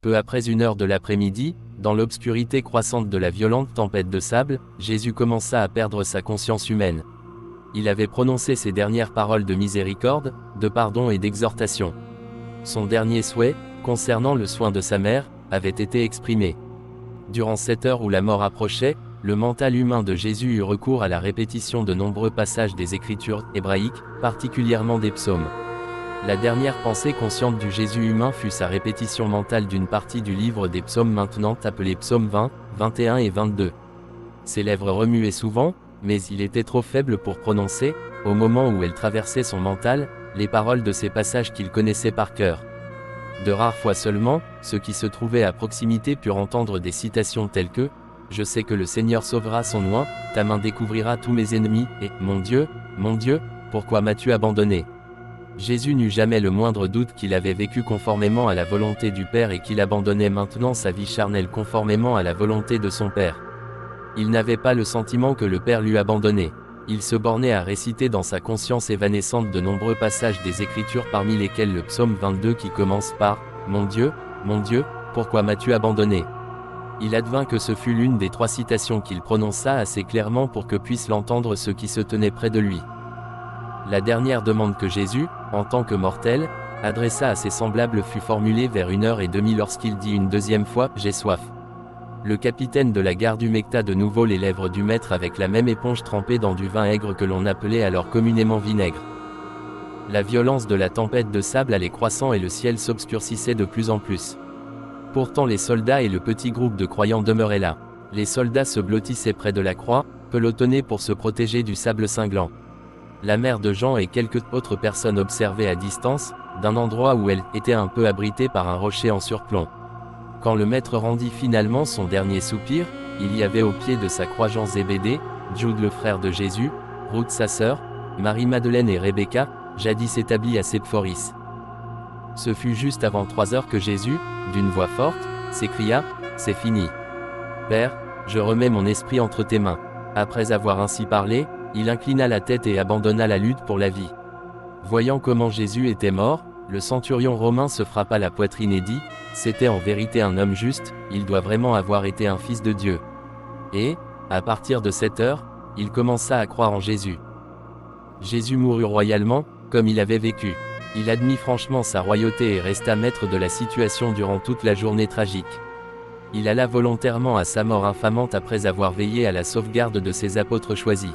Peu après 1 heure de l'après-midi, dans l'obscurité croissante de la violente tempête de sable, Jésus commença à perdre sa conscience humaine. Il avait prononcé ces dernières paroles de miséricorde, de pardon et d'exhortation. Son dernier souhait, concernant le soin de sa mère, avait été exprimé. Durant cette heure où la mort approchait, le mental humain de Jésus eut recours à la répétition de nombreux passages des Écritures hébraïques, particulièrement des psaumes. La dernière pensée consciente du Jésus humain fut sa répétition mentale d'une partie du livre des psaumes maintenant appelé psaume 20, 21 et 22. Ses lèvres remuaient souvent, mais il était trop faible pour prononcer, au moment où elles traversaient son mental, les paroles de ces passages qu'il connaissait par cœur. De rares fois seulement, ceux qui se trouvaient à proximité purent entendre des citations telles que « Je sais que le Seigneur sauvera son oint, ta main découvrira tous mes ennemis, et « Mon Dieu, pourquoi m'as-tu abandonné ?» Jésus n'eut jamais le moindre doute qu'il avait vécu conformément à la volonté du Père et qu'il abandonnait maintenant sa vie charnelle conformément à la volonté de son Père. Il n'avait pas le sentiment que le Père l'eût abandonné. Il se bornait à réciter dans sa conscience évanescente de nombreux passages des Écritures parmi lesquels le psaume 22 qui commence par « Mon Dieu, pourquoi m'as-tu abandonné ?» Il advint que ce fut l'une des 3 citations qu'il prononça assez clairement pour que puissent l'entendre ceux qui se tenaient près de lui. La dernière demande que Jésus, en tant que mortel, adressa à ses semblables fut formulée vers 1h30 lorsqu'il dit une deuxième fois « J'ai soif ». Le capitaine de la garde humecta de nouveau les lèvres du maître avec la même éponge trempée dans du vin aigre que l'on appelait alors communément vinaigre. La violence de la tempête de sable allait croissant et le ciel s'obscurcissait de plus en plus. Pourtant les soldats et le petit groupe de croyants demeuraient là. Les soldats se blottissaient près de la croix, pelotonnés pour se protéger du sable cinglant. La mère de Jean et quelques autres personnes observaient à distance, d'un endroit où elle était un peu abritée par un rocher en surplomb. Quand le maître rendit finalement son dernier soupir, il y avait au pied de sa croix Jean Zébédée, Jude le frère de Jésus, Ruth sa sœur, Marie-Madeleine et Rebecca, jadis établis à Séphoris. Ce fut juste avant 3 heures que Jésus, d'une voix forte, s'écria « C'est fini. Père, je remets mon esprit entre tes mains. » Après avoir ainsi parlé, il inclina la tête et abandonna la lutte pour la vie. Voyant comment Jésus était mort, le centurion romain se frappa la poitrine et dit « C'était en vérité un homme juste, il doit vraiment avoir été un fils de Dieu. » Et, à partir de cette heure, il commença à croire en Jésus. Jésus mourut royalement, comme il avait vécu. Il admit franchement sa royauté et resta maître de la situation durant toute la journée tragique. Il alla volontairement à sa mort infamante après avoir veillé à la sauvegarde de ses apôtres choisis.